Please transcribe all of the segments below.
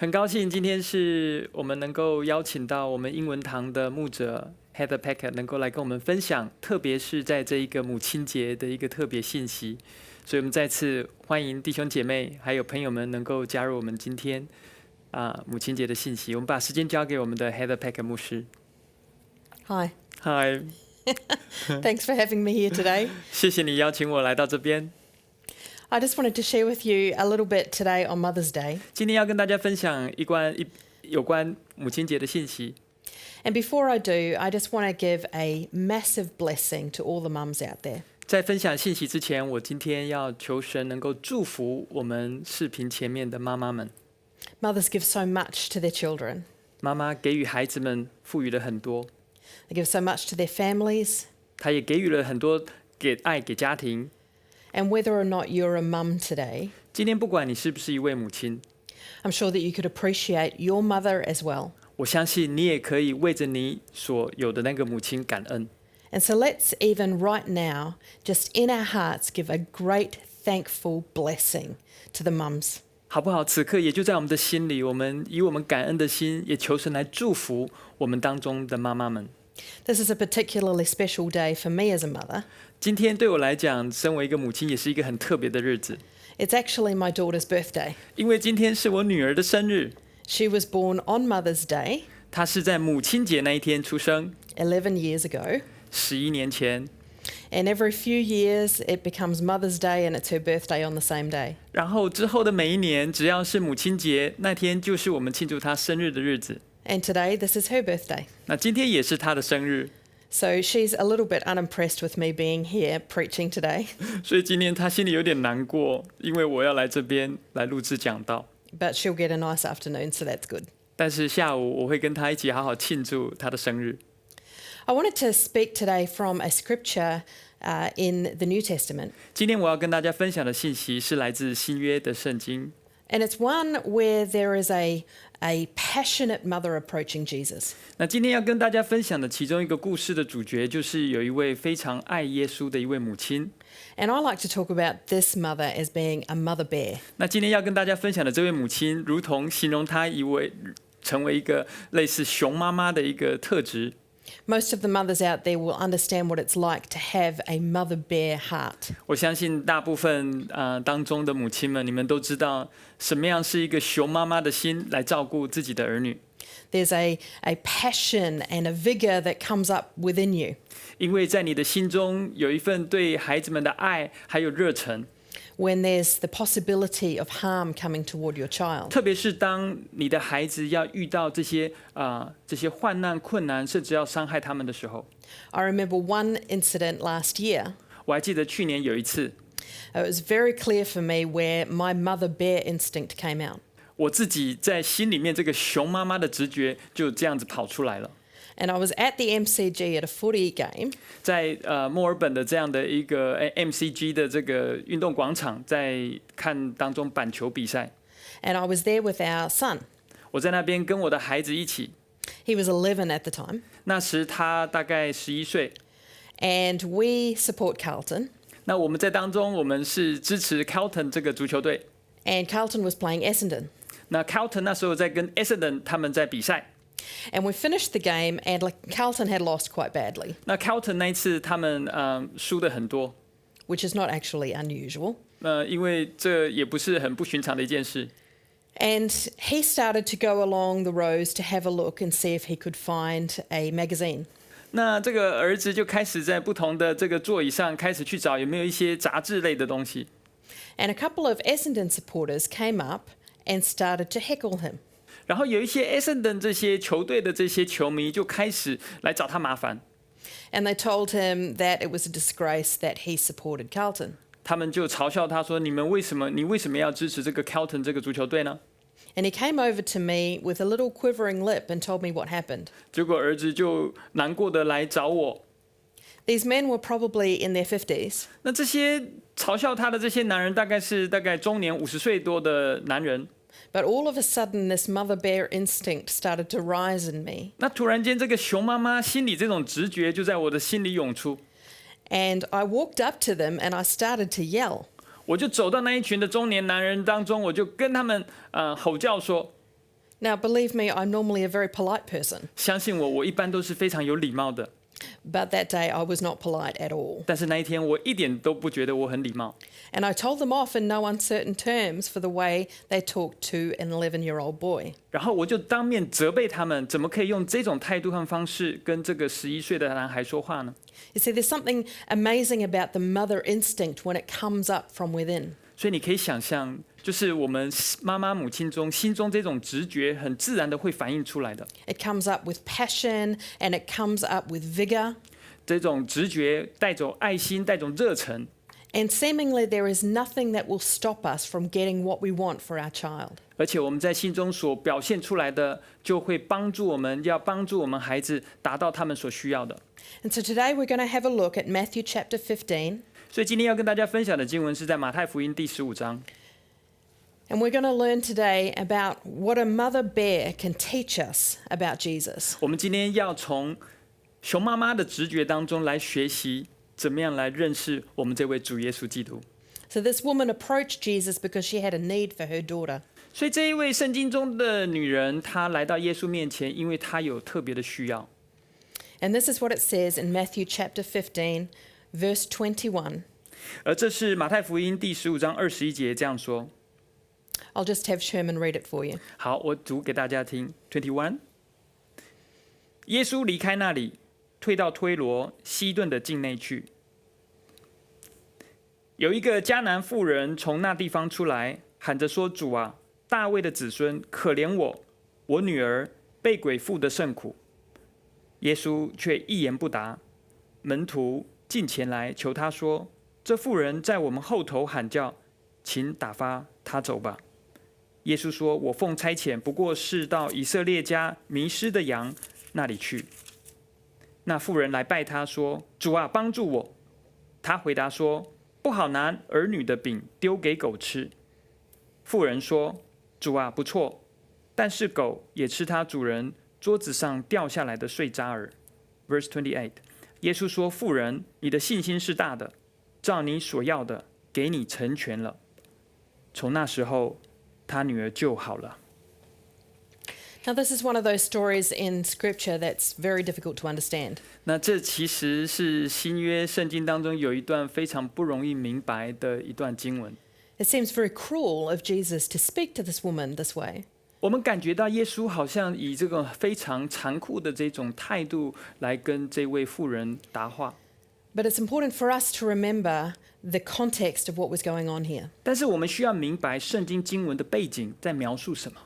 很高兴今天是我们能够邀请到我们英文堂的牧者 Heather Packett 能够来跟我们分享，特别是在这一个母亲节的一个特别信息。所以我们再次欢迎弟兄姐妹还有朋友们能够加入我们今天母亲节的信息。我们把时间交给我们的 Heather Packett 牧师。Hi. Hi. Thanks for having me here today. 谢谢你邀请我来到这边。I just wanted to share with you a little bit today on Mother's Day. 今天要跟大家分享有关母亲节的信息。And before I do, I just want to give a massive blessing to all the mums out there. 在分享信息之前，我今天要求神能够祝福我们视频前面的妈妈们。Mothers give so much to their children. 妈妈给予孩子们赋予了很多， They give so much to their families. 她也给予了很多给家庭。And whether or not you're a mum today, 今天不管你是不是一位母亲， I'm sure that you could appreciate your mother as well. 我相信你也可以为着你所有的那个母亲感恩。And so let's even right now, just in our hearts, give a great thankful blessing to the mums. 好不好？此刻也就在我们的心里，我们以我们感恩的心，也求神来祝福我们当中的妈妈们。This is a particularly special day for me as a mother. 今天对我来讲，身为一个母亲，也是一个很特别的日子。It's actually my daughter's birthday. 因为今天是我女儿的生日。She was born on Mother's Day. 她是在母亲节那一天出生。11 years ago. 11年前。And every few years it becomes Mother's Day and it's her birthday on the same day. 然后之后的每一年，只要是母亲节那天，就是我们庆祝她生日的日子。And today this is her birthday. 那今天也是她的生日。So she's a little bit unimpressed with me being here preaching today. 所以今天她心里有点难过，因为我要来这边来录制讲道。But she'll get a nice afternoon, so that's good. 但是下午我会跟她一起好好庆祝她的生日。I wanted to speak today from a scripture in the New Testament. 今天我要跟大家分享的信息是来自新约的圣经。And it's one where there is a passionate mother approaching Jesus. 那今天要跟大家分享的其中一个故事的主角，就是有一位非常爱耶稣的一位母亲。And I like to talk about this mother as being a mother bear. 那今天要跟大家分享的这位母亲，如同形容她成为一个类似熊妈妈的一个特质。Most of the mothers out there will understand what it's like to have a mother bear heart. 我相信大部分当中的母亲们，你们都知道什么样是一个熊妈妈的心来照顾自己的儿女。There's a passion and a vigor that comes up within you. 因为在你的心中有一份对孩子们的爱还有热忱。When there's the possibility of harm coming toward your child. 特别是当你的孩子要遇到这些患难困难，甚至要伤害他们的时候。I remember one incident last year. 我还记得去年有一次。It was very clear for me where my mother bear instinct came out. 我自己在心里面这个熊妈妈的直觉就这样子跑出来了。And I was at the MCG at a footy game. 在墨尔本的这样的一个 MCG 的这个运动广场，在看当中板球比赛。And I was there with our son. 我在那边跟我的孩子一起。He was 11 at the time. 那时他大概11岁。And we support Carlton. 那我们在当中，我们是支持 Carlton 这个足球队。And Carlton was playing Essendon. 那 Carlton 那时候在跟 Essendon 他们在比赛。And we finished the game, and Carlton had lost quite badly. 那 Carlton 那一次他们输的很多。Which is not actually unusual. 因为这也不是很不寻常的一件事。And he started to go along the rows to have a look and see if he could find a magazine. 那这个儿子就开始在不同的这个座椅上开始去找有没有一些杂志类的东西。And a couple of Essendon supporters came up and started to heckle him. 然后有一些 Essendon 这些球队的这些球迷就开始来找他麻烦。And they told him that it was a disgrace that he supported Carlton. 他们就嘲笑他说：“你为什么要支持这个 Carlton 这个足球队呢？” And he came over to me with a little quivering lip and told me what happened. 结果儿子就难过的来找我。These men were probably in their 50s. 那这些嘲笑他的这些男人大概中年50岁多的男人。But all of a sudden, this mother bear instinct started to rise in me. 那突然间，这个熊妈妈心里这种直觉就在我的心里涌出。And I walked up to them and I started to yell. 我就走到那一群的中年男人当中，我就跟他们吼叫说 Now, believe me, I'm normally a very polite person, 相信我，我一般都是非常有礼貌的， but that day I was not polite at all. 但是那一天我一点都不觉得我很礼貌。 And I told them off in no uncertain terms for the way they talked to an 11-year-old boy. 然后我就当面责备他们，怎么可以用这种态度和方式跟这个11岁的男孩说话呢？ You see, there's something amazing about the mother instinct when it comes up from within. 所以你可以想象，就是我们妈妈、母亲中心中这种直觉，很自然的会反映出来的。 It comes up with passion and it comes up with vigor. 这种直觉带走爱心，带走热忱。 And seemingly there is nothing that will stop us from getting what we want for our child. 而且我们在心中所表现出来的，就会帮助我们孩子达到他们所需要的。 And so today we're going to have a look at Matthew chapter 15. 所以今天要跟大家分享的经文是在马太福音第15章。 And we're going to learn today about what a mother bear can teach us about Jesus. 我们今天要从熊妈妈的直觉当中来学习，怎么样来认识我们这位主耶稣基督。 So this woman approached Jesus because she had a need for her daughter. 所以这一位圣经中的女人，她来到耶稣面前，因为她有特别的需要。 And this is what it says in Matthew chapter 15, verse 21. 而这是马太福音第15章21节这样说。 I'll just have Sherman read it for you. 好，我读给大家听。21，耶稣离开那里，退到推罗、西顿的境内去。有一个迦南妇人从那地方出来，喊着说：“主啊，大卫的子孙，可怜我，我女儿被鬼附的甚苦。”耶稣却一言不答。门徒近前来求他说：“这妇人在我们后头喊叫，请打发她走吧。”耶稣说：“我奉差遣，不过是到以色列家迷失的羊那里去。”那妇人来拜他说：“主啊，帮助我。”他回答说：“不好拿儿女的饼丢给狗吃。”妇人说：“主啊，不错，但是狗也吃它主人桌子上掉下来的碎渣儿。” Verse 28， 耶稣说：“妇人，你的信心是大的，照你所要的，给你成全了。”从那时候，他女儿就好了。 Now, this is one of those stories in Scripture that's very difficult to understand. 那这其实是新约圣经当中有一段非常不容易明白的一段经文。 It seems very cruel of Jesus to speak to this woman this way. 我们感觉到耶稣好像以这个非常残酷的这种态度来跟这位妇人答话。 But it's important for us to remember the context of what was going on here. 但是我们需要明白圣经经文的背景在描述什么。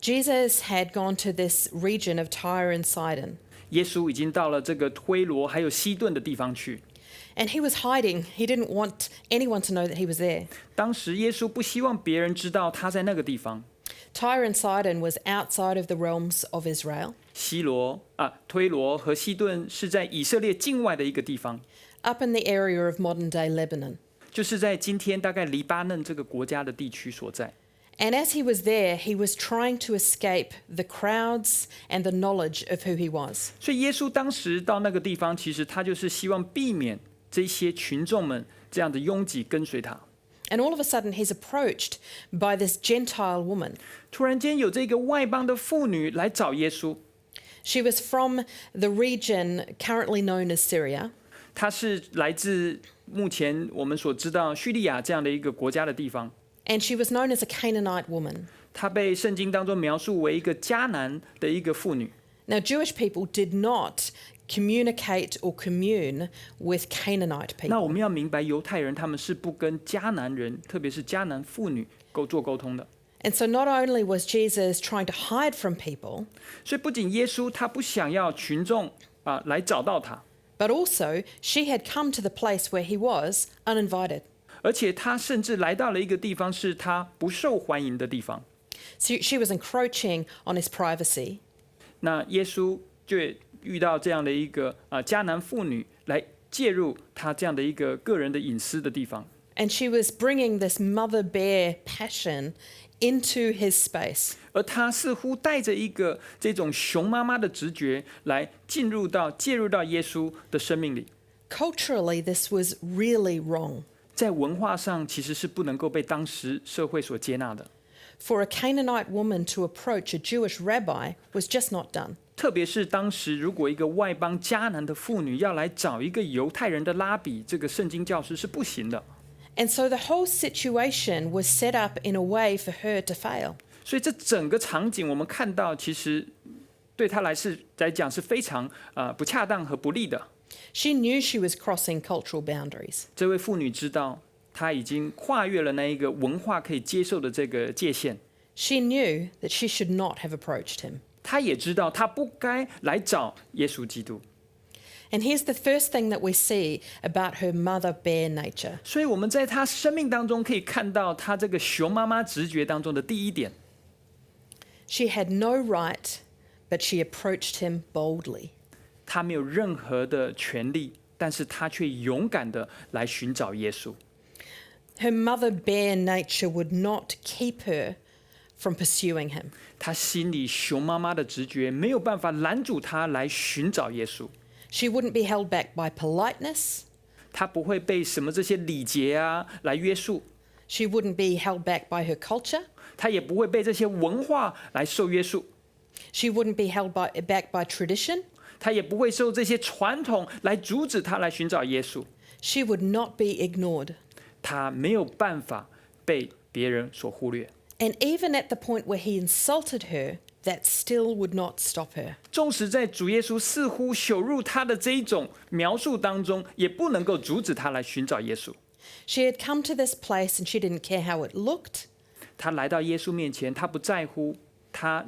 Jesus had gone to this region of Tyre and Sidon. 耶稣已经到了这个推罗还有西顿的地方去。 And he was hiding. He didn't want anyone to know that he was there. 当时耶稣不希望别人知道他在那个地方。 Tyre and Sidon was outside of the realms of Israel, 推罗和西顿是在以色列境外的一个地方， up in the area of modern-day Lebanon. 就是在今天大概黎巴嫩这个国家的地区所在。 And as he was there, he was trying to escape the crowds and the knowledge of who he was. 所以耶稣当时到那个地方，其实他就是希望避免这些群众们这样的拥挤跟随他。 And all of a sudden, he's approached by this Gentile woman. 突然间有这个外邦的妇女来找耶稣， She was from the region currently known as Syria. 她是来自目前我们所知道叙利亚这样的一个国家的地方。 And she was known as a Canaanite woman. 她被圣经当中描述为一个迦南的一个妇女。 Now, Jewish people did not communicate or commune with Canaanite 那 people. 我们要明白，犹太人他们是不跟迦南人，特别是迦南妇女做沟通的。 And so not only was Jesus trying to hide from people, 所以不仅耶稣他不想要群众来找到他， but also she had come to the place where he was uninvited. 而且他甚至来到了一个地方是他不受欢迎的地方。 So she was encroaching on his privacy. 那耶稣就遇到这样的一个迦南妇女来介入他这样的一个个人的隐私的地方。 And she was bringing this mother bear passion into his space. 而他似乎带着一个这种熊妈妈的直觉来介入到耶稣的生命里。 Culturally, this was really wrong. 在文化上其实是不能够被当时社会所接纳的。For a Canaanite woman to approach a Jewish rabbi was just not done. 特别是当时，如果一个外邦迦南的妇女要来找一个犹太人的拉比，这个圣经教师是不行的。And so the whole situation was set up in a way for her to fail. 所以这整个场景，我们看到，其实对她来讲是非常不恰当和不利的。She knew she was crossing cultural boundaries. 这位妇女知道，她已经跨越了那一个文化可以接受的这个界限。She knew that she should not have approached him. 她也知道，她不该来找耶稣基督。And here's the first thing that we see about her mother bear nature. 所以我们在她生命当中可以看到，她这个熊妈妈直觉当中的第一点。She had no right, but she approached him boldly. 她没有任何的权利，但是她却勇敢的来寻找耶稣。Her mother bear nature would not keep her from pursuing him. 她心里熊妈妈的直觉没有办法拦阻她来寻找耶稣。She wouldn't be held back by politeness. 她不会被什么这些礼节来约束。She wouldn't be held back by her culture. 她也不会被这些文化来受约束。She wouldn't be held back by tradition. 她也不会受这些传统来阻止她来寻找耶稣。She would not be ignored. 她没有办法被别人所忽略。And even at the point where he insulted her, that still would not stop her. 纵使在主耶稣似乎羞辱她的这一种描述当中，也不能够阻止她来寻找耶稣。She had come to this place and she didn't care how it looked. 她来到耶稣面前，她不在乎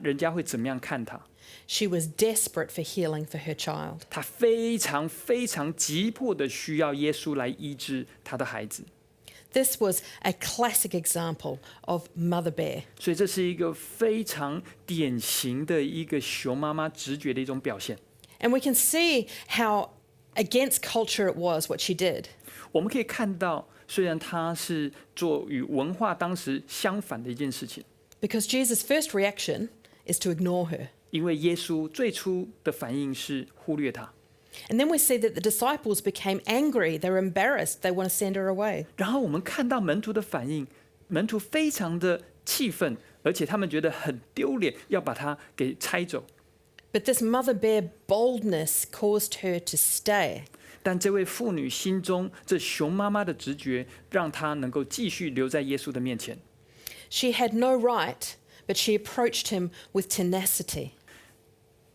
人家会怎么样看她。She was desperate for healing for her child. 她非常非常急迫的需要耶稣来医治她的孩子。This was a classic example of mother bear. 所以这是一个非常典型的一个熊妈妈直觉的一种表现。And we can see how against culture it was what she did. 我们可以看到，虽然她是做与文化当时相反的一件事情， Because Jesus' first reaction is to ignore her. 因为耶稣最初的反应是忽略她。And then we see that the disciples became angry, they were embarrassed, they want to send her away. 然后我们看到门徒的反应，门徒非常的气愤，而且他们觉得很丢脸，要把她给拆走。But this mother bear boldness caused her to stay. 但这位妇女心中这熊妈妈的直觉，让她能够继续留在耶稣的面前。She had no right, but she approached him with tenacity.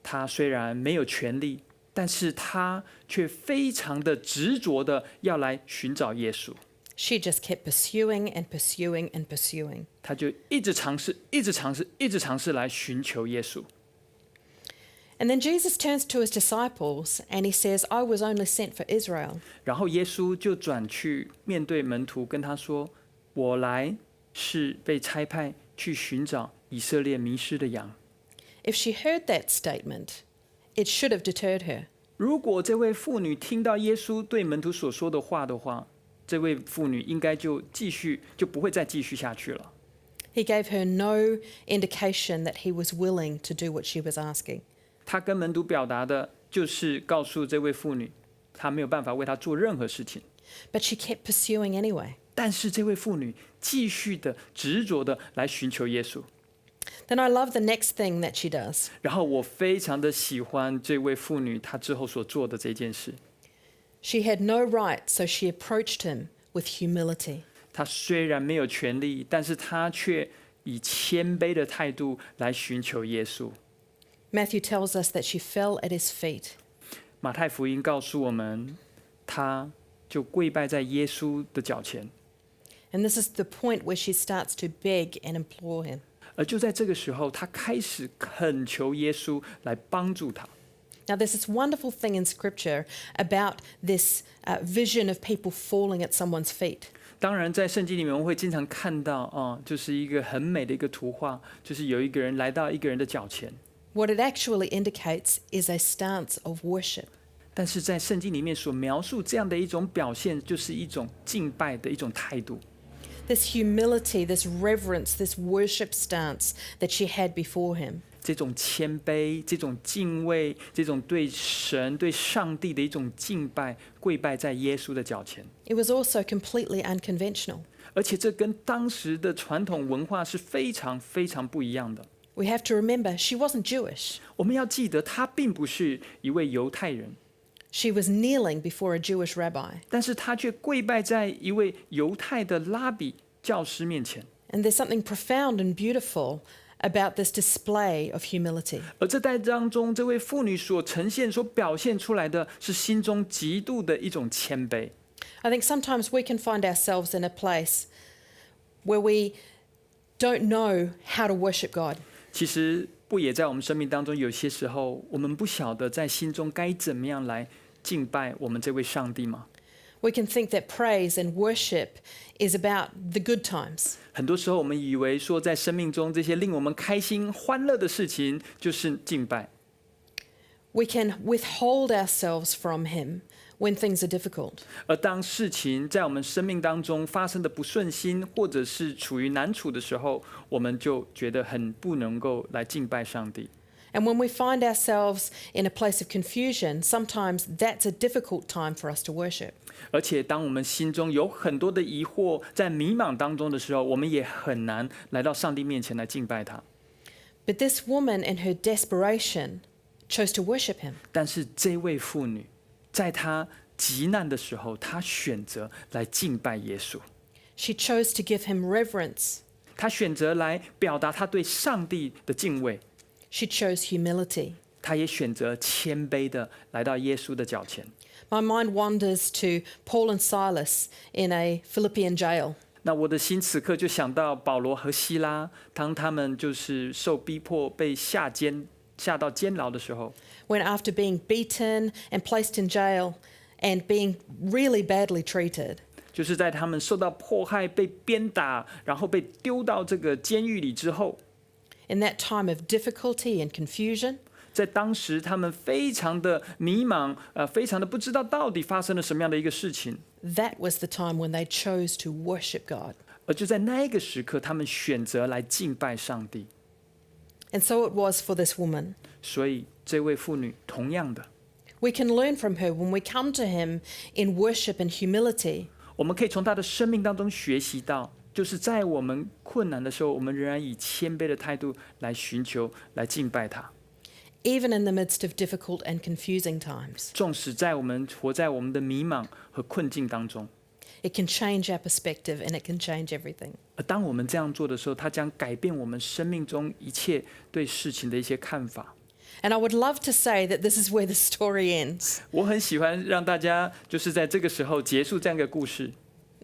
她虽然没有权利，但是她却非常的执着的要来寻找耶稣。She just kept pursuing and pursuing and pursuing. 她就一直尝试，一直尝试，一直尝试来寻求耶稣。And then Jesus turns to his disciples and he says, I was only sent for Israel. 然后耶稣就转去面对门徒，跟他说：“我来是被差派去寻找以色列迷失的羊。” If she heard that statement, it should have deterred her. 如果这位妇女听到耶稣对门徒所说的话的话，这位妇女应该就不会再继续下去了。He gave her no indication that he was willing to do what she was asking. 他跟门徒表达的就是告诉这位妇女，他没有办法为她做任何事情。But she kept pursuing anyway. 但是这位妇女继续的执着的来寻求耶稣。Then I love the next thing that she does. 然后我非常的喜欢这位妇女她之后所做的这件事。She had no right, so she approached him with humility. 她虽然没有权利，但是她却以谦卑的态度来寻求耶稣。Matthew tells us that she fell at his feet. 马太福音告诉我们，她就跪拜在耶稣的脚前。And this is the point where she starts to beg and implore him. 而就在这个时候，她开始恳求耶稣来帮助她。Now, there's this wonderful thing in Scripture about this vision of people falling at someone's feet. 当然，在圣经里面，我们会经常看到就是一个很美的一个图画，就是有一个人来到一个人的脚前。What it actually indicates is a stance of worship. 但是在圣经里面所描述这样的一种表现，就是一种敬拜的一种态度。This humility, this reverence, this worship stance that she had before him. 这种谦卑，这种敬畏，这种对神、对上帝的一种敬拜，跪拜在耶稣的脚前。It was also completely unconventional. 而且这跟当时的传统文化是非常非常不一样的。We have to remember she wasn't Jewish. 我们要记得，她并不是一位犹太人， She was kneeling before a Jewish rabbi. 但是她却跪拜在一位犹太的拉比教师面前。And there's something profound and beautiful about this display of humility. 而这在当中，这位妇女所呈现、所表现出来的是心中极度的一种谦卑。I think sometimes we can find ourselves in a place where we don't know how to worship God. 其实不也在我们生命当中，有些时候我们不晓得在心中该怎么样来敬拜我们这位上帝吗？ We can think that praise and worship is about the good times. 很多时候我们以为说，在生命中这些令我们开心、欢乐的事情就是敬拜。We can withhold ourselves from Him when things are difficult. 而当事情在我们生命当中发生的不顺心，或者是处于难处的时候，我们就觉得很不能够来敬拜上帝。 And when we find ourselves in a place of confusion, sometimes that's a difficult time for us to worship. 而且当我们心中有很多的疑惑，在迷茫当中的时候，我们也很难来到上帝面前来敬拜他。 But this woman, in her desperation, chose to worship Him. 但是这位妇女，在她极难的时候，她选择来敬拜耶稣。 She chose to give Him reverence. 她选择来表达她对上帝的敬畏。 She chose humility. 她也选择谦卑的来到耶稣的脚前。 My mind wanders to Paul and Silas in a Philippian jail. 那我的心此刻就想到保罗和希拉，当他们就是受逼迫被下到监牢的时候， When after being beaten and placed in jail and being really badly treated, 就是在他们受到迫害、被鞭打，然后被丢到这个监狱里之后， in that time of difficulty and confusion, 在当时他们非常的迷茫，非常的不知道到底发生了什么样的一个事情。 that was the time when they chose to worship God. 而就在那一个时刻，他们选择来敬拜上帝。 And so it was for this woman. 所以这位妇女同样的， We can learn from her when we come to Him in worship and humility. 我们可以从她的生命当中学习到，就是在我们困难的时候，我们仍然以谦卑的态度来寻求、来敬拜他。 Even in the midst of difficult and confusing times, 纵使在我们活在我们的迷茫和困境当中， it can change our perspective and it can change everything. 而当我们这样做的时候，它将改变我们生命中一切对事情的一些看法。 And I would love to say that this is where the story ends, 我很喜欢让大家就是在这个时候结束这样一个故事，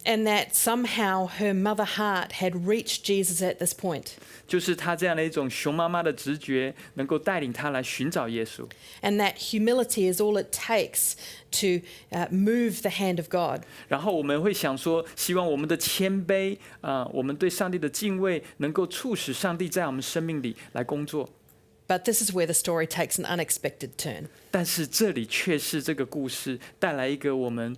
and that somehow her mother heart had reached Jesus at this point, 就是他这样的一种熊妈妈的直觉，能够带领他来寻找耶稣。 and that humility is all it takes to move the hand of God. 然后我们会想说，希望我们的谦卑我们对上帝的敬畏，能够促使上帝在我们生命里来工作。 But this is where the story takes an unexpected turn. 但是这里却是这个故事带来一个我们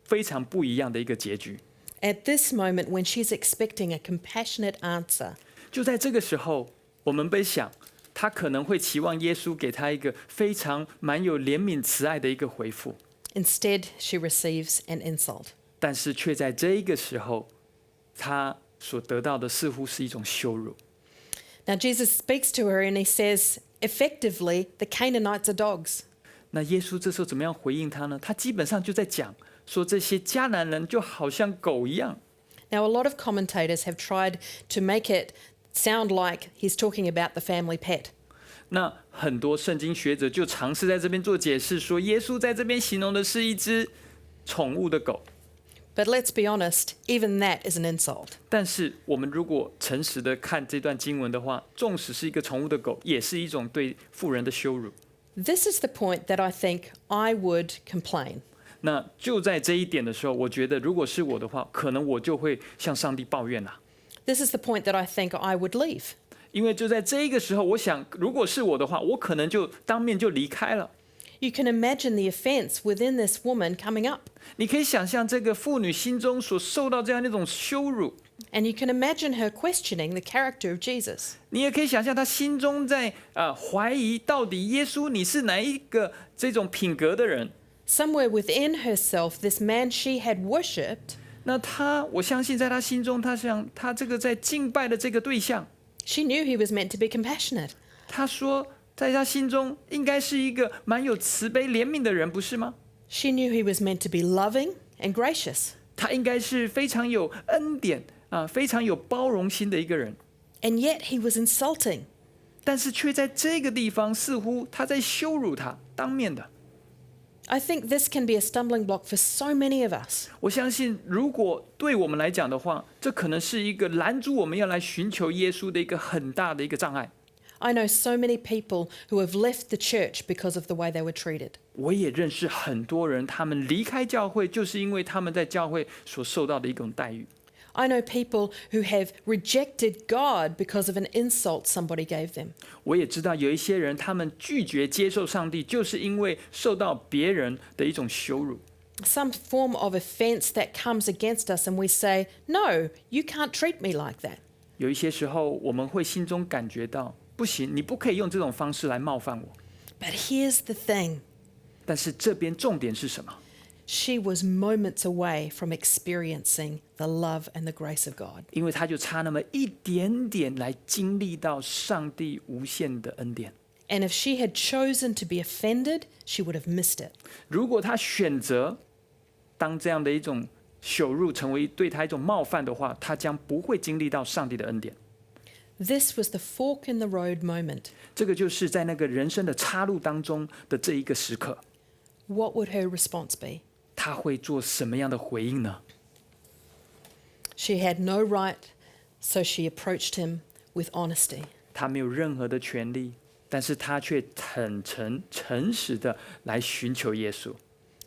非常不一样的一个结局。 At this moment, when she's expecting a compassionate answer, 就在这个时候，我们被想，他可能会期望耶稣给他一个非常满有怜悯慈爱的一个回复， instead she receives an insult. 但是却在这一个时候，他所得到的似乎是一种羞辱。 Now Jesus speaks to her and he says, effectively, the Canaanites are dogs. 那耶稣这时候怎么样回应他呢？他基本上就在讲说，这些迦南人就好像狗一样。 Now, a lot of commentators have tried to make it sound like he's talking about the family pet. 那很多圣经学者就尝试在这边做解释，说耶稣在这边形容的是一只宠物的狗。 But let's be honest, even that is an insult. 但是我们如果诚实的看这段经文的话，纵使是一个宠物的狗，也是一种对妇人的羞辱。 This is the point that I think I would complain. 那就在这一点的时候，我觉得如果是我的话，可能我就会向上帝抱怨啦。 This is the point that I think I would leave. 因为就在这一个时候，我想，如果是我的话，我可能就当面就离开了。 You can imagine the offense within this woman coming up. 你可以想象这个妇女心中所受到这样的一种羞辱， And you can imagine her questioning the character of Jesus. 你也可以想象她心中在怀疑，到底耶稣你是哪一个这种品格的人？ Somewhere within herself, this man she had worshipped 那我相信在他心中，他想他这个在敬拜的这个对象， She knew he was meant to be compassionate. 他说在他心中应该是一个蛮有慈悲怜悯的人，不是吗？ She knew he was meant to be loving and gracious. 他应该是非常有恩典非常有包容心的一个人， And yet he was insulting. 但是却在这个地方似乎他在羞辱他，当面的。I think this can be a stumbling block for so many of us. 我相信，如果对我们来讲的话，这可能是一个拦阻我们要来寻求耶稣的一个很大的一个障碍。I know so many people who have left the church because of the way they were treated. 我也认识很多人，他们离开教会，就是因为他们在教会所受到的一种待遇。I know people who have rejected God because of an insult somebody gave them. 我也知道有一些人，他们拒绝接受上帝，就是因为受到别人的一种羞辱。Some form of offense that comes against us, and we say, "No, you can't treat me like that." 有一些时候，我们会心中感觉到，不行，你不可以用这种方式来冒犯我。But here's the thing. 但是这边重点是什么？ She was moments away from experiencing the love and the grace of God. 因为他就差那么一点点来经历到上帝无限的恩典。And if she had chosen to be offended, she would have missed it. 如果他选择当这样的一种羞辱成为对他一种冒犯的话，他将不会经历到上帝的恩典。This was the fork in the road moment. 这个就是在那个人生的岔路当中的这一个时刻， What would her response be? 他会做什么样的回应呢？ She had no right, so she approached him with honesty. 他没有任何的权利，但是他却诚实的来寻求耶稣。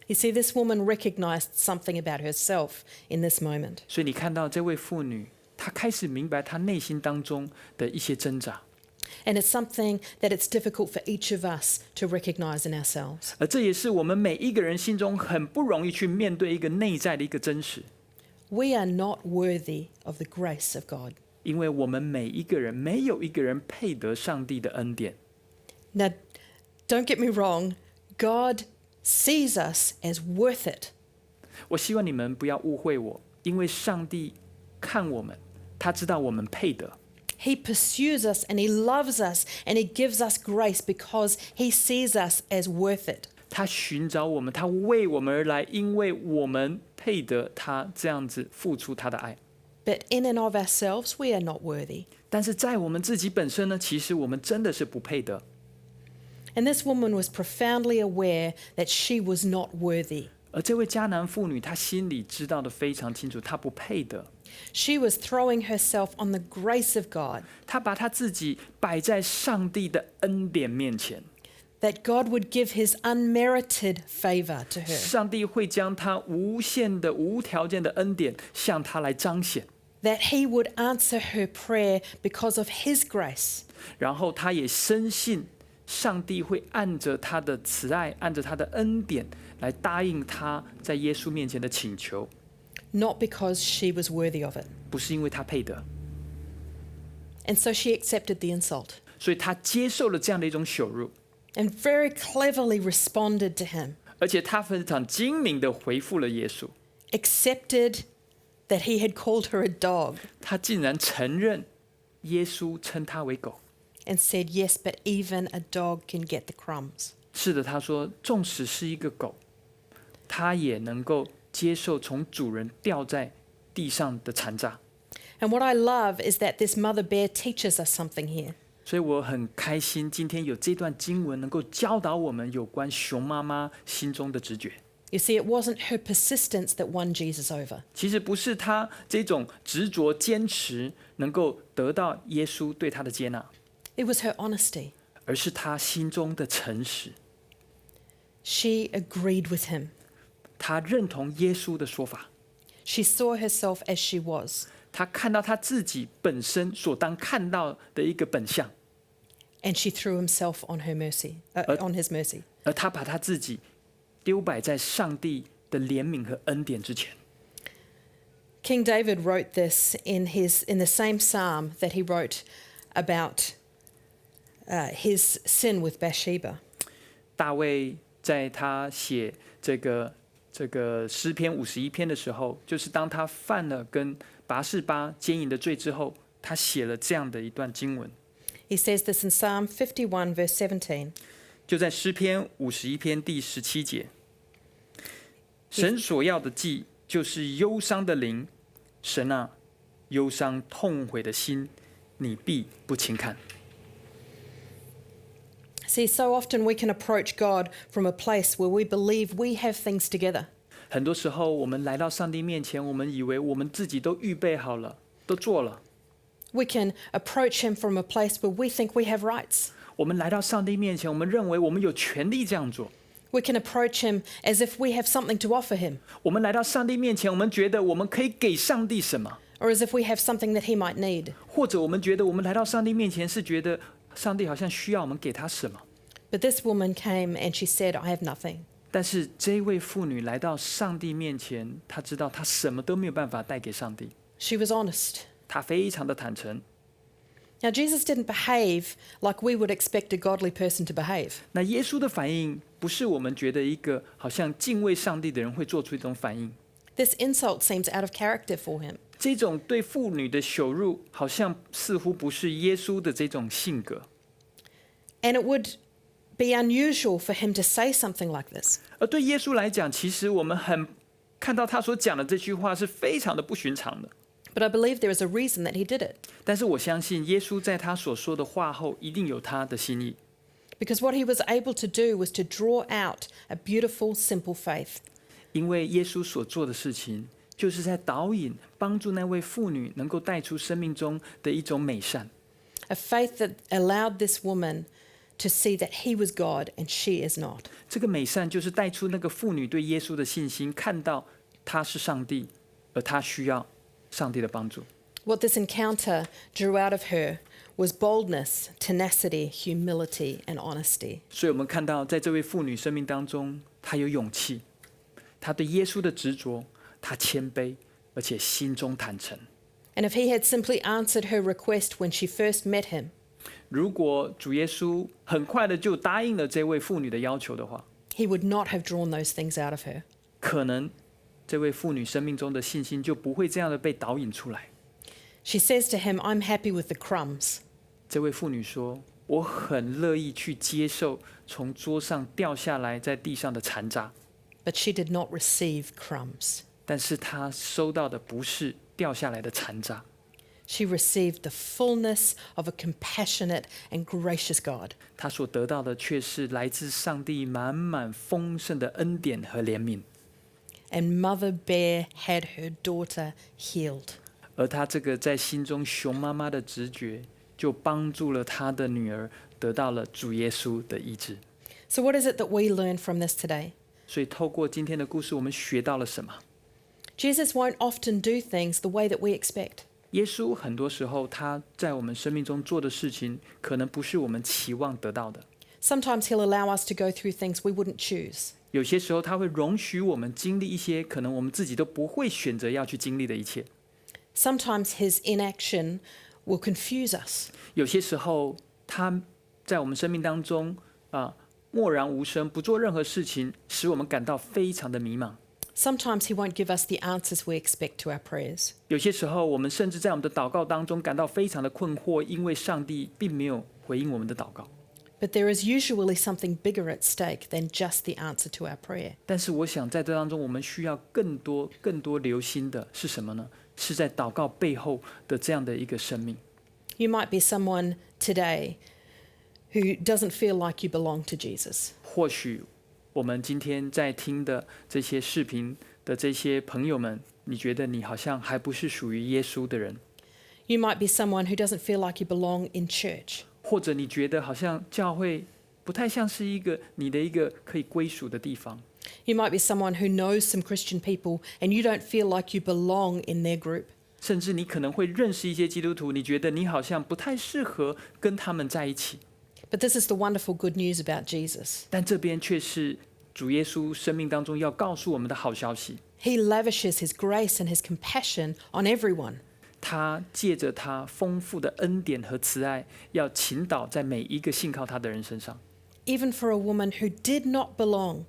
You see, this woman recognized something about herself in this moment. 所以你看到这位妇女，她开始明白她内心当中的一些挣扎， And it's something that it's difficult for each of us to recognize in ourselves. 而这也是我们每一个人心中很不容易去面对一个内在的一个真实， We are not worthy of the grace of God. 因为我们每一个人没有一个人配得上帝的恩典。 Now, don't get me wrong, God sees us as worth it. 我希望你们不要误会我，因为上帝看我们，他知道我们配得。 He pursues us and he loves us and he gives us grace because he sees us as worth it. 他寻找我们，他为我们而来，因为我们配得他这样子付出他的爱。 But in and of ourselves, we are not worthy. 但是在我们自己本身呢，其实我们真的是不配得。 And this woman was profoundly aware that she was not worthy. 而这位迦南妇女，她心里知道的非常清楚，她不配得。 She was throwing herself on the grace of God, 她把她自己摆在上帝的恩典面前， that God would give his unmerited favor to her, 上帝会将他无限的、无条件的恩典向她来彰显， that he would answer her prayer because of his grace. 然后她也深信上帝会按着他的慈爱，按着他的恩典来答应他在耶稣面前的请求， Not because she was worthy of it. 不是因为他配得， And so she accepted the insult 所以他接受了这样的一种羞辱， and very cleverly responded to him, 而且他非常精明的回复了耶稣， accepted that he had called her a dog, 他竟然承认耶稣称他为狗。 and said, "Yes, but even a dog can get the crumbs." 是的，他说，纵使是一个狗，他也能够接受从主人掉在地上的残渣。 And what I love is that this mother bear teaches us something here. 所以我很开心，今天有这段经文能够教导我们有关熊妈妈心中的直觉。 You see, it wasn't her persistence that won Jesus over. 其实不是她这种执着坚持能够得到耶稣对她的接纳， It was her honesty. 而是她心中的诚实。 She agreed with him. 她认同耶稣的说法， She saw herself as she was, 她看到她自己本身所当看到的一个本相， and she threw herself on her mercy, on his mercy. 而她把她自己丢摆在上帝的怜悯和恩典之前。 King David wrote this in the same psalm that he wrote about his sin with Bathsheba. 大卫在他写这个这个诗篇51篇的时候，就是当他犯了跟拔示巴奸淫的罪之后，他写了这样的一段经文。He says this in Psalm 51, verse 17. 就在诗篇51篇第17节，神所要的祭就是忧伤的灵，神啊，忧伤痛悔的心，你必不轻看。See, so often we can approach God from a place where we believe we have things together. 很多时候，我们来到上帝面前，我们以为我们自己都预备好了，都做了。We can approach Him from a place where we think we have rights. 我们来到上帝面前，我们认为我们有权利这样做。We can approach Him as if we have something to offer Him, 我们来到上帝面前，我们觉得我们可以给上帝什么， or as if we have something that He might need. 或者我们觉得我们来到上帝面前是觉得上帝好像需要我们给他什么。But this woman came and she said, I have nothing. 但是这位妇女来到上帝面前，她知道她什么都没有办法带给上帝， She was honest. 她非常的坦诚。Now, Jesus didn't behave like we would expect a godly person to behave. 那耶稣的反应不是我们觉得一个好像敬畏上帝的人会做出一种反应。 This insult seems out of character for him. 这种对妇女的羞辱，好像似乎不是耶稣的这种性格。 And it would be unusual for him to say something like this. 而对耶稣来讲，其实我们看到他所讲的这句话是非常的不寻常的。 But I believe there is a reason that he did it. 但是我相信耶稣在他所说的话后，一定有他的心意。 Because what he was able to do was to draw out a beautiful, simple faith. 因为耶稣所做的事情，就是在导引、帮助那位妇女能够带出生命中的一种美善。 A faith that allowed this woman to see that he was God and she is not. 这个美善就是带出那个妇女对耶稣的信心，看到他是上帝，而他需要上帝的帮助。 What this encounter drew out of her was boldness, tenacity, humility, and honesty. 所以我们看到，在这位妇女生命当中，她有勇气，她对耶稣的执着，她谦卑，而且心中坦诚。 And if he had simply answered her request when she first met him, 如果主耶稣很快的就答应了这位妇女的要求的话， he would not have drawn those things out of her. 可能这位妇女生命中的信心就不会这样的被导引出来。 She says to him, I'm happy with the crumbs. 这位妇女说：“我很乐意去接受从桌上掉下来在地上的残渣。” But she did not receive crumbs. 但是她收到的不是掉下来的残渣， She received the fullness of a compassionate and gracious God. 她所得到的却是来自上帝满满丰盛的恩典和怜悯。 And Mother Bear had her daughter healed. 而她这个在心中熊妈妈的直觉，就帮助了她的女儿得到了主耶稣的医治。 So what is it that we learn from this today? 所以透过今天的故事，我们学到了什么？ Jesus won't often do things the way that we expect. 耶稣很多时候他在我们生命中做的事情，可能不是我们期望得到的。 Sometimes he'll allow us to go through things we wouldn't choose. 有些时候他会容许我们经历一些可能我们自己都不会选择要去经历的一切。 Sometimes his inaction will confuse us. 有些时候他在我们生命当中默然无声，不做任何事情，使我们感到非常的迷茫。 Sometimes he won't give us the answers we expect to our prayers. 有些时候我们甚至在我们的祷告当中感到非常的困惑，因为上帝并没有回应我们的祷告。 But there is usually something bigger at stake than just the answer to our prayer. 但是我想在这当中，我们需要更多留心的是什么呢？是在祷告背后的这样的一个生命。 You might be someone today who doesn't feel like you belong to Jesus. 或许我们今天在听的这些视频的这些朋友们，你觉得你好像还不是属于耶稣的人， You might be someone who doesn't feel like you belong in church. 或者你觉得好像教会不太像是你的一个可以归属的地方。 You might be someone who knows some Christian people and you don't feel like you belong in their group. 甚至你可能会认识一些基督徒，你觉得你好像不太适合跟他们在一起。 But this is the wonderful good news about Jesus. 但这边却是主耶稣生命当中要告诉我们的好消息。 He lavishes his grace and his compassion on everyone. 他借着他丰富的恩典和慈爱，要倾倒在每一个信靠他的人身上。 Even for a woman who did not belong.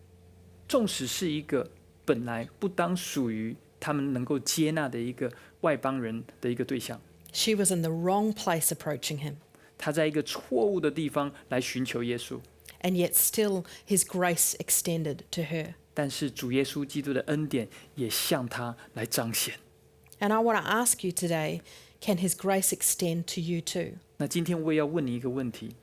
纵使是一个本来不当属于他们能够接纳的一个外邦人的一个对象。She was in the wrong place approaching him, 他在一个错误的地方来寻求耶稣， and yet still his grace extended to her. 但是主耶稣基督的恩典也向他来彰显。 And I want to ask you today, can his grace extend to you too? 那今天我也要问你一个问题，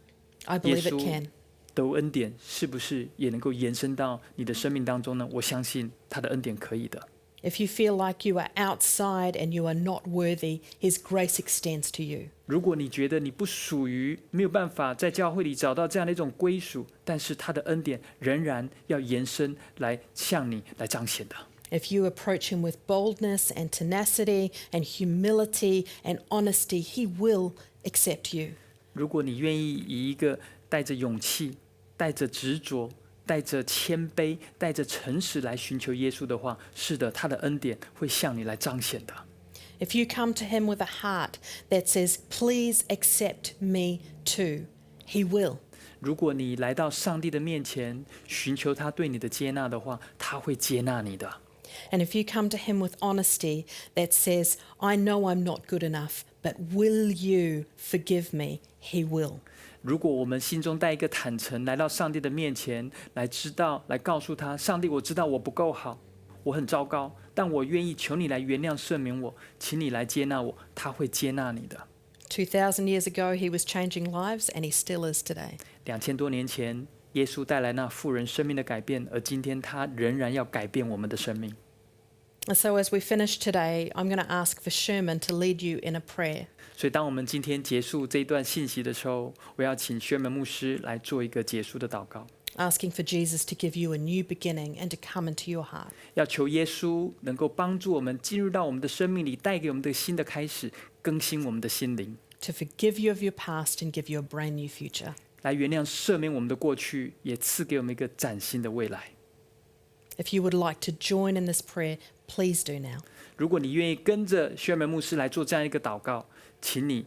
I believe it can. 的恩典是不是也能够延伸到你的生命当中呢？我相信他的恩典可以的。 If you feel like you are outside and you are not worthy, his grace extends to you. 如果你觉得你不属于，没有办法在教会里找到这样的一种归属，但是他的恩典仍然要延伸来向你来彰显的。 If you approach him with boldness and tenacity and humility and honesty, he will accept you. 如果你愿意以一个带着勇气、带着执着、带着谦卑、带着诚实来寻求耶稣的话，是的，他的恩典会向你来彰显的。 If you come to him with a heart that says, please accept me too, he will. 如果你来到上帝的面前，寻求他对你的接纳的话，他会接纳你的。 And if you come to him with honesty that says, I know I'm not good enough, but will you forgive me? He will. 如果我们心中带一个坦诚，来到上帝的面前，来告诉他，上帝，我知道我不够好，我很糟糕，但我愿意求你来原谅赦免我，请你来接纳我，他会接纳你的。 2,000 years ago, he was changing lives, and he still is today. 2000多年前，耶稣带来那妇人生命的改变，而今天他仍然要改变我们的生命。 And so as we finish today, I'm going to ask for Sherman to lead you in a prayer. 所以当我们今天结束这一段信息的时候，我要请薛门牧师来做一个结束的祷告， asking for Jesus to give you a new beginning and to come into your heart. 要求耶稣能够帮助我们进入到我们的生命里，带给我们的新的开始，更新我们的心灵， To forgive you of your past and give you a brand new future. 来原谅赦免我们的过去，也赐给我们一个崭新的未来。 If you would like to join in this prayer, please do now. 如果你愿意跟着薛门牧师来做这样一个祷告，请你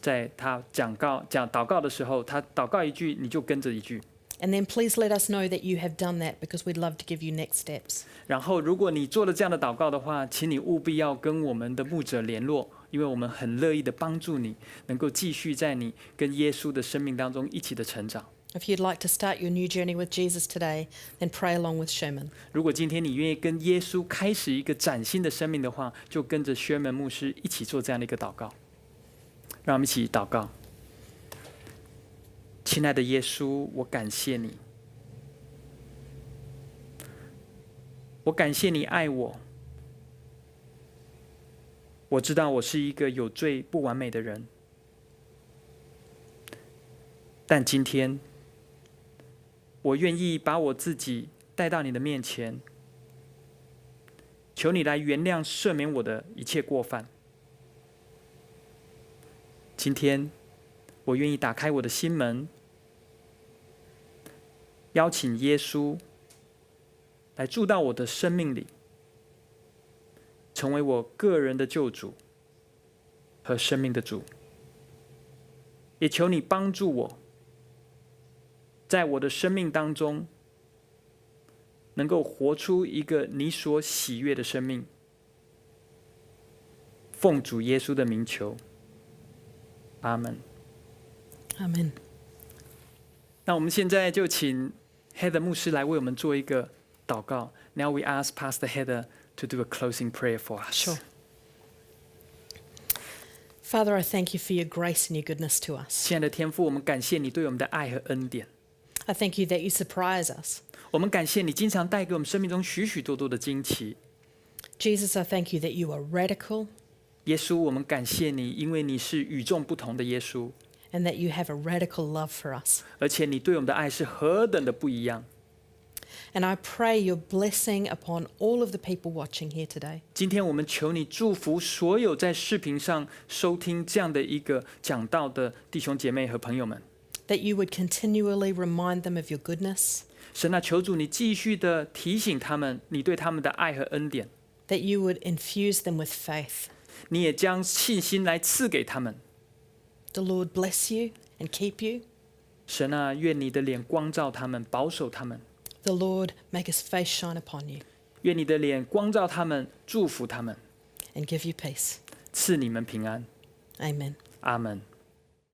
在他祷告的时候，他祷告一句，你就跟着一句。 And then please let us know that you have done that, because we'd love to give you next steps. 然后，如果你做了这样的祷告的话，请你务必要跟我们的牧者联络，因为我们很乐意的帮助你，能够继续在你跟耶稣的生命当中一起的成长。 If you'd like to start your new journey with Jesus today, then pray along with Sherman. 如果今天你愿意跟耶稣开始一个崭新的生命的话，就跟着薛门牧师一起做这样的一个祷告。让我们一起祷告。亲爱的耶稣，我感谢你，我感谢你爱我。我知道我是一个有罪不完美的人，但今天我愿意把我自己带到你的面前，求你来原谅赦免我的一切过犯。今天我愿意打开我的心门，邀请耶稣来住到我的生命里，成为我个人的救主和生命的主。也求你帮助我，在我的生命当中能够活出一个你所喜悦的生命。奉主耶稣的名求，阿们。 Amen. 那我们现在就请 Heather 牧师来为我们做一个祷告。Now we ask Pastor Heather to do a closing prayer for us. Sure. Father, I thank you for your grace and your goodness to us. 亲爱的天父，我们感谢你对我们的爱和恩典。 I thank you that you surprise us. 我们感谢你经常带给我们生命中许许多多的惊奇。 Jesus, I thank you that you are radical 耶稣，我们感谢你，因为你是与众不同的耶稣， and that you have a radical love for us. 而且你对我们的爱是何等的不一样。 And I pray your blessing upon all of the people watching here today. 今天我们求你祝福所有在视频上收听这样的一个讲道的弟兄姐妹和朋友们。 That you would continually remind them of your goodness. 神啊，求主你继续的提醒他们，你对他们的爱和恩典。 That you would infuse them with faith. 你也将信心来赐给他们。 The Lord bless you and keep you. 神啊，愿你的脸光照他们，保守他们。 The Lord make his face shine upon you. 愿你的脸光照他们，祝福他们， and give you peace. 赐你们平安。 Amen. 阿门。